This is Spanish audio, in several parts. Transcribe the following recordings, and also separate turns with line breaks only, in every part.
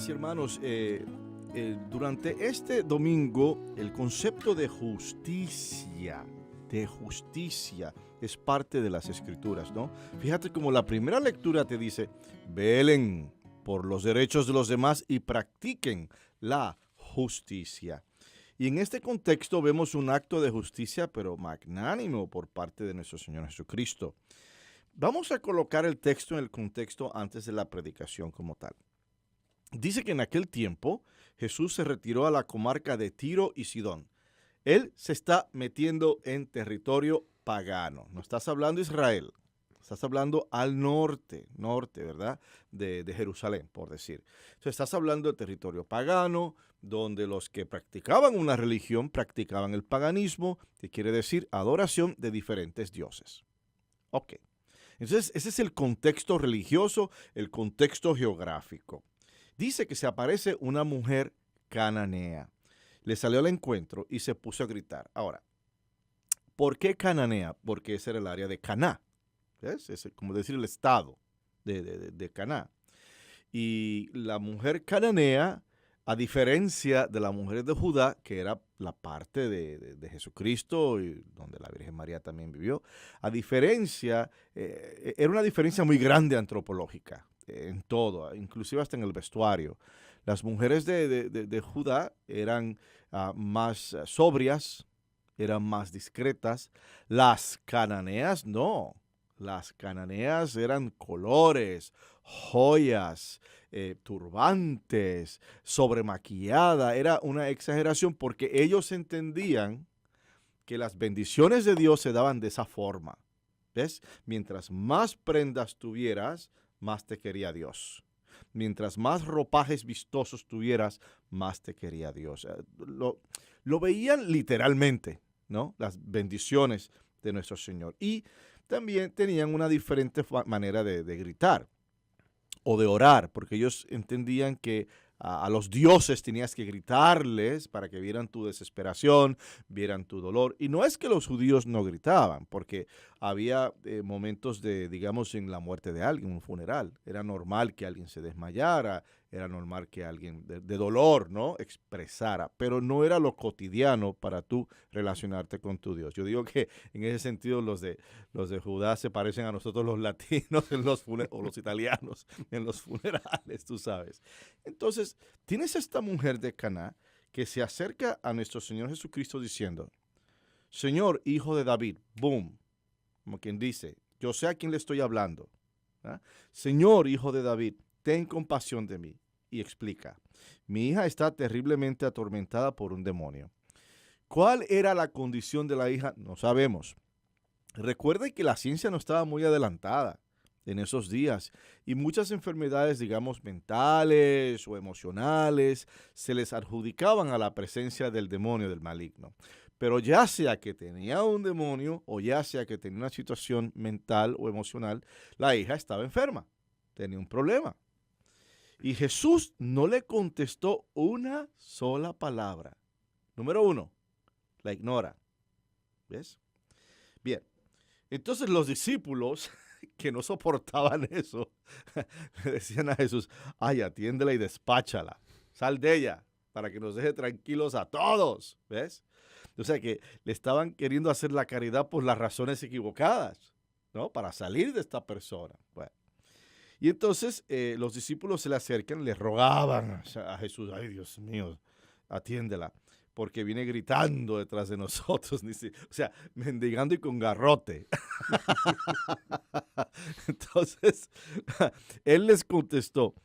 Hermanas y hermanos, durante este domingo el concepto de justicia es parte de las escrituras, ¿no? Fíjate como la primera lectura te dice, velen por los derechos de los demás y practiquen la justicia. Y en este contexto vemos un acto de justicia, pero magnánimo por parte de nuestro Señor Jesucristo. Vamos a colocar el texto en el contexto antes de la predicación como tal. Dice que en aquel tiempo Jesús se retiró a la comarca de Tiro y Sidón. Él se está metiendo en territorio pagano. No estás hablando de Israel, estás hablando al norte, ¿verdad? De Jerusalén, por decir. Entonces estás hablando de territorio pagano, donde los que practicaban una religión practicaban el paganismo, que quiere decir adoración de diferentes dioses. Ok. Entonces ese es el contexto religioso, el contexto geográfico. Dice que se aparece una mujer cananea. Le salió al encuentro y se puso a gritar. Ahora, ¿por qué cananea? Porque ese era el área de Caná. ¿Ves? Es como decir el estado de Caná. Y la mujer cananea, a diferencia de la mujer de Judá, que era la parte de Jesucristo, y donde la Virgen María también vivió, era una diferencia muy grande antropológica. En todo, inclusive hasta en el vestuario. Las mujeres de Judá eran más sobrias, eran más discretas. Las cananeas no. Las cananeas eran colores, joyas, turbantes, sobremaquillada. Era una exageración porque ellos entendían que las bendiciones de Dios se daban de esa forma. ¿Ves? Mientras más prendas tuvieras, más te quería Dios. Mientras más ropajes vistosos tuvieras, más te quería Dios. Lo veían literalmente, ¿no? Las bendiciones de nuestro Señor. Y también tenían una diferente manera de gritar o de orar, porque ellos entendían que a los dioses tenías que gritarles para que vieran tu desesperación, vieran tu dolor. Y no es que los judíos no gritaban, porque había momentos digamos, en la muerte de alguien, un funeral. Era normal que alguien se desmayara, era normal que alguien de dolor, ¿no?, expresara, pero no era lo cotidiano para tú relacionarte con tu Dios. Yo digo que en ese sentido los de Judá se parecen a nosotros los latinos o los italianos en los funerales, tú sabes. Entonces, tienes esta mujer de Caná que se acerca a nuestro Señor Jesucristo diciendo, Señor, hijo de David, boom, como quien dice, yo sé a quién le estoy hablando. ¿Ah? Señor, hijo de David, ten compasión de mí. Y explica, mi hija está terriblemente atormentada por un demonio. ¿Cuál era la condición de la hija? No sabemos. Recuerde que la ciencia no estaba muy adelantada en esos días y muchas enfermedades, digamos, mentales o emocionales se les adjudicaban a la presencia del demonio, del maligno. Pero ya sea que tenía un demonio o ya sea que tenía una situación mental o emocional, la hija estaba enferma, tenía un problema. Y Jesús no le contestó una sola palabra. Número uno, la ignora. ¿Ves? Bien. Entonces los discípulos que no soportaban eso, le decían a Jesús, ay, atiéndela y despáchala, sal de ella, para que nos deje tranquilos a todos, ¿ves? O sea que le estaban queriendo hacer la caridad por las razones equivocadas, ¿no? Para salir de esta persona. Bueno. Y entonces los discípulos se le acercan, le rogaban a Jesús, ay, Dios mío, atiéndela, porque viene gritando detrás de nosotros, o sea, mendigando y con garrote. Entonces, él les contestó,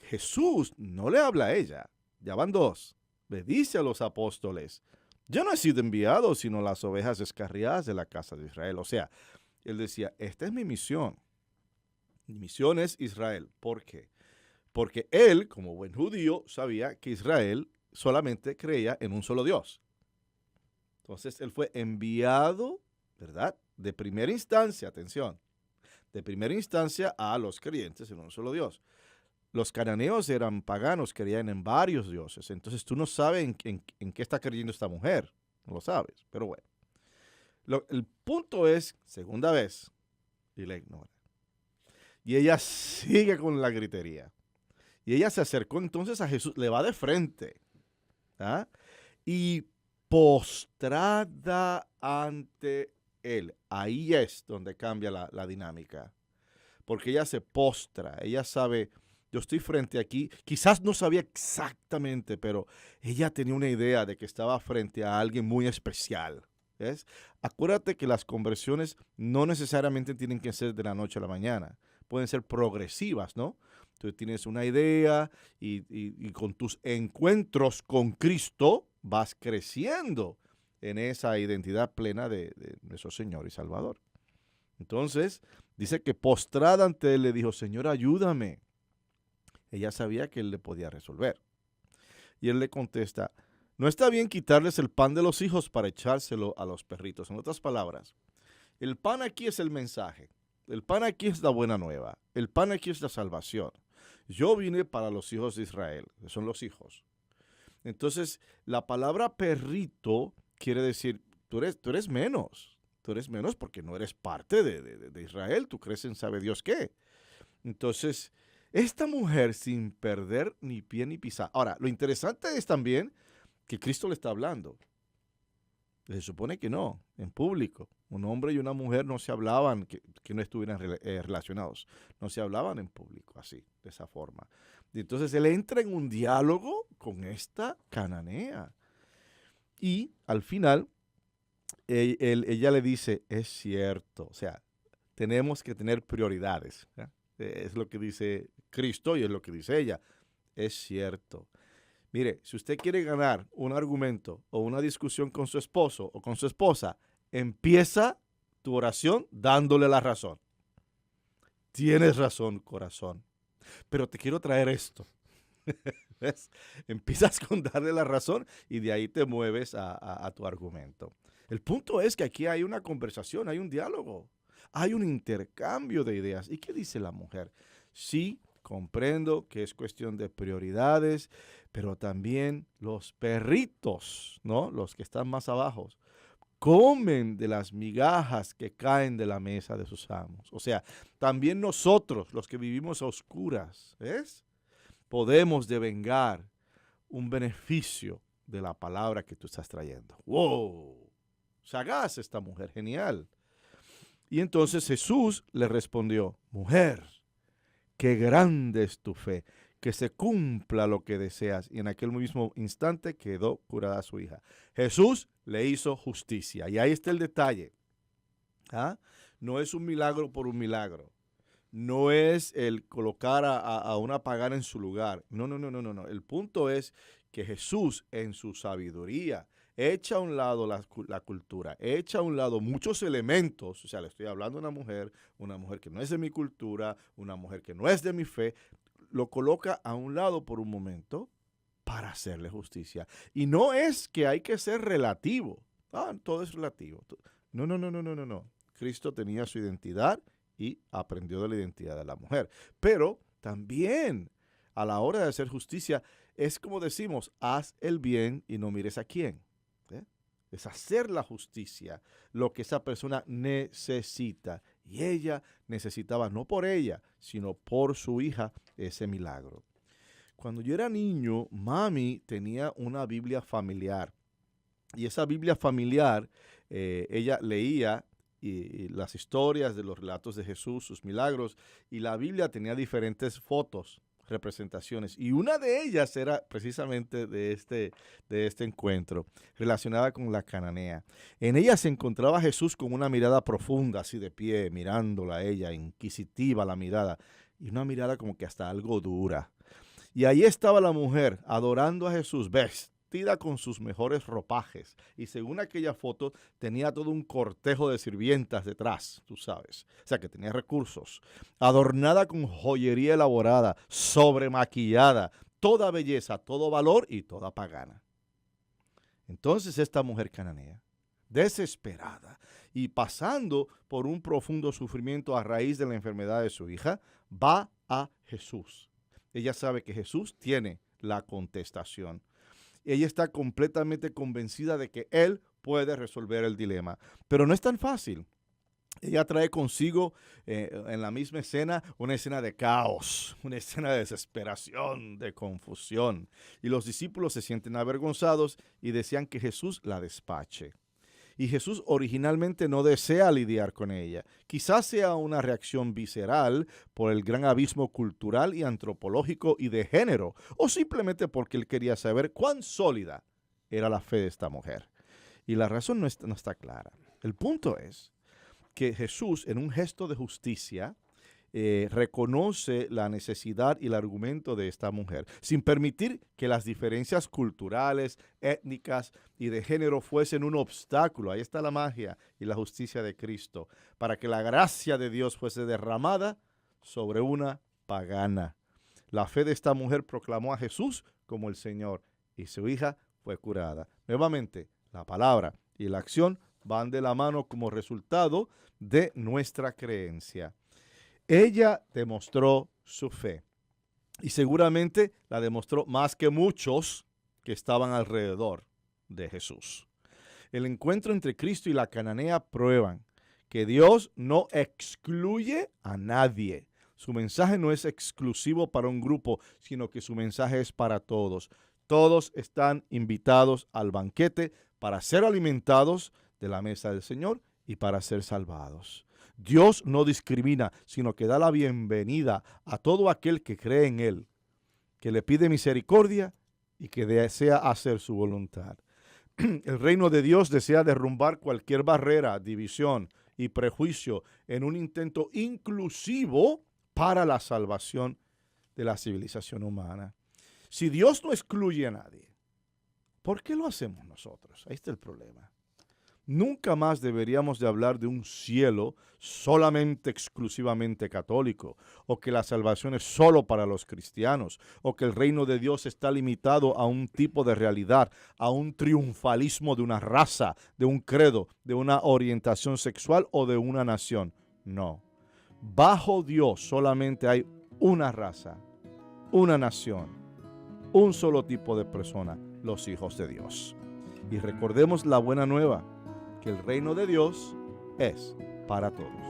Jesús no le habla a ella, ya van dos, le dice a los apóstoles, yo no he sido enviado sino las ovejas descarriadas de la casa de Israel. O sea, él decía, esta es mi misión. Mi misión es Israel. ¿Por qué? Porque él, como buen judío, sabía que Israel solamente creía en un solo Dios. Entonces, él fue enviado, ¿verdad?, de primera instancia, atención, de primera instancia a los creyentes en un solo Dios. Los cananeos eran paganos, creían en varios dioses. Entonces, tú no sabes en qué está creyendo esta mujer. No lo sabes, pero bueno. El punto es, segunda vez, y la ignora. Y ella sigue con la gritería. Y ella se acercó entonces a Jesús, le va de frente, ¿ah? Y postrada ante él. Ahí es donde cambia la dinámica. Porque ella se postra, ella sabe, yo estoy frente aquí, quizás no sabía exactamente, pero ella tenía una idea de que estaba frente a alguien muy especial. ¿Ves? Acuérdate que las conversiones no necesariamente tienen que ser de la noche a la mañana, pueden ser progresivas, ¿no? Tú tienes una idea y con tus encuentros con Cristo vas creciendo en esa identidad plena de nuestro Señor y Salvador. Entonces, dice que postrada ante él le dijo, Señor, ayúdame. Ella sabía que él le podía resolver. Y él le contesta, no está bien quitarles el pan de los hijos para echárselo a los perritos. En otras palabras, el pan aquí es el mensaje. El pan aquí es la buena nueva. El pan aquí es la salvación. Yo vine para los hijos de Israel, que son los hijos. Entonces, la palabra perrito quiere decir, tú eres menos. Tú eres menos porque no eres parte de Israel. Tú crees en sabe Dios qué. Entonces, esta mujer sin perder ni pie ni pisada. Ahora, lo interesante es también que Cristo le está hablando. Se supone que no, en público. Un hombre y una mujer no se hablaban, que no estuvieran relacionados. No se hablaban en público, así, de esa forma. Y entonces él entra en un diálogo con esta cananea. Y al final, ella le dice, es cierto, o sea, tenemos que tener prioridades. ¿Ya? Es lo que dice Cristo y es lo que dice ella. Es cierto. Mire, si usted quiere ganar un argumento o una discusión con su esposo o con su esposa, empieza tu oración dándole la razón. Tienes razón, corazón. Pero te quiero traer esto. ¿Ves? Empiezas con darle la razón y de ahí te mueves a tu argumento. El punto es que aquí hay una conversación, hay un diálogo, hay un intercambio de ideas. ¿Y qué dice la mujer? Sí, comprendo que es cuestión de prioridades, pero también los perritos, ¿no? Los que están más abajo, comen de las migajas que caen de la mesa de sus amos. O sea, también nosotros, los que vivimos a oscuras, ¿ves? Podemos devengar un beneficio de la palabra que tú estás trayendo. ¡Wow! Sagaz esta mujer, genial. Y entonces Jesús le respondió, mujer, qué grande es tu fe, que se cumpla lo que deseas. Y en aquel mismo instante quedó curada su hija. Jesús le hizo justicia. Y ahí está el detalle. ¿Ah? No es un milagro por un milagro. No es el colocar a una pagana en su lugar. No, no, no, no, no, no. El punto es que Jesús en su sabiduría echa a un lado la cultura, echa a un lado muchos elementos. O sea, le estoy hablando a una mujer que no es de mi cultura, una mujer que no es de mi fe. Lo coloca a un lado por un momento para hacerle justicia. Y no es que hay que ser relativo. Ah, todo es relativo. No, no, no, no, no, no, no. Cristo tenía su identidad y aprendió de la identidad de la mujer. Pero también a la hora de hacer justicia es como decimos, haz el bien y no mires a quién. ¿Eh? Es hacer la justicia, lo que esa persona necesita. Y ella necesitaba, no por ella, sino por su hija, ese milagro. Cuando yo era niño, mami tenía una Biblia familiar. Y esa Biblia familiar, ella leía y las historias de los relatos de Jesús, sus milagros, y la Biblia tenía diferentes fotos, representaciones, y una de ellas era precisamente de este encuentro, relacionada con la cananea. En ella se encontraba Jesús con una mirada profunda, así de pie, mirándola a ella, inquisitiva la mirada, y una mirada como que hasta algo dura. Y ahí estaba la mujer adorando a Jesús, vestida con sus mejores ropajes. Y según aquella foto, tenía todo un cortejo de sirvientas detrás, tú sabes. O sea, que tenía recursos. Adornada con joyería elaborada, sobremaquillada, toda belleza, todo valor y toda pagana. Entonces esta mujer cananea, desesperada y pasando por un profundo sufrimiento a raíz de la enfermedad de su hija, va a Jesús. Ella sabe que Jesús tiene la contestación. Ella está completamente convencida de que Él puede resolver el dilema. Pero no es tan fácil. Ella trae consigo en la misma escena una escena de caos, una escena de desesperación, de confusión. Y los discípulos se sienten avergonzados y desean que Jesús la despache. Y Jesús originalmente no desea lidiar con ella. Quizás sea una reacción visceral por el gran abismo cultural y antropológico y de género, o simplemente porque él quería saber cuán sólida era la fe de esta mujer. Y la razón no está clara. El punto es que Jesús, en un gesto de justicia, reconoce la necesidad y el argumento de esta mujer, sin permitir que las diferencias culturales, étnicas y de género fuesen un obstáculo. Ahí está la magia y la justicia de Cristo, para que la gracia de Dios fuese derramada sobre una pagana. La fe de esta mujer proclamó a Jesús como el Señor y su hija fue curada. Nuevamente, la palabra y la acción van de la mano como resultado de nuestra creencia. Ella demostró su fe y seguramente la demostró más que muchos que estaban alrededor de Jesús. El encuentro entre Cristo y la cananea prueban que Dios no excluye a nadie. Su mensaje no es exclusivo para un grupo, sino que su mensaje es para todos. Todos están invitados al banquete para ser alimentados de la mesa del Señor y para ser salvados. Dios no discrimina, sino que da la bienvenida a todo aquel que cree en Él, que le pide misericordia y que desea hacer su voluntad. El reino de Dios desea derrumbar cualquier barrera, división y prejuicio en un intento inclusivo para la salvación de la civilización humana. Si Dios no excluye a nadie, ¿por qué lo hacemos nosotros? Ahí está el problema. Nunca más deberíamos de hablar de un cielo solamente, exclusivamente católico, o que la salvación es solo para los cristianos, o que el reino de Dios está limitado a un tipo de realidad, a un triunfalismo de una raza, de un credo, de una orientación sexual o de una nación. No. Bajo Dios solamente hay una raza, una nación, un solo tipo de persona, los hijos de Dios. Y recordemos la buena nueva, que el reino de Dios es para todos.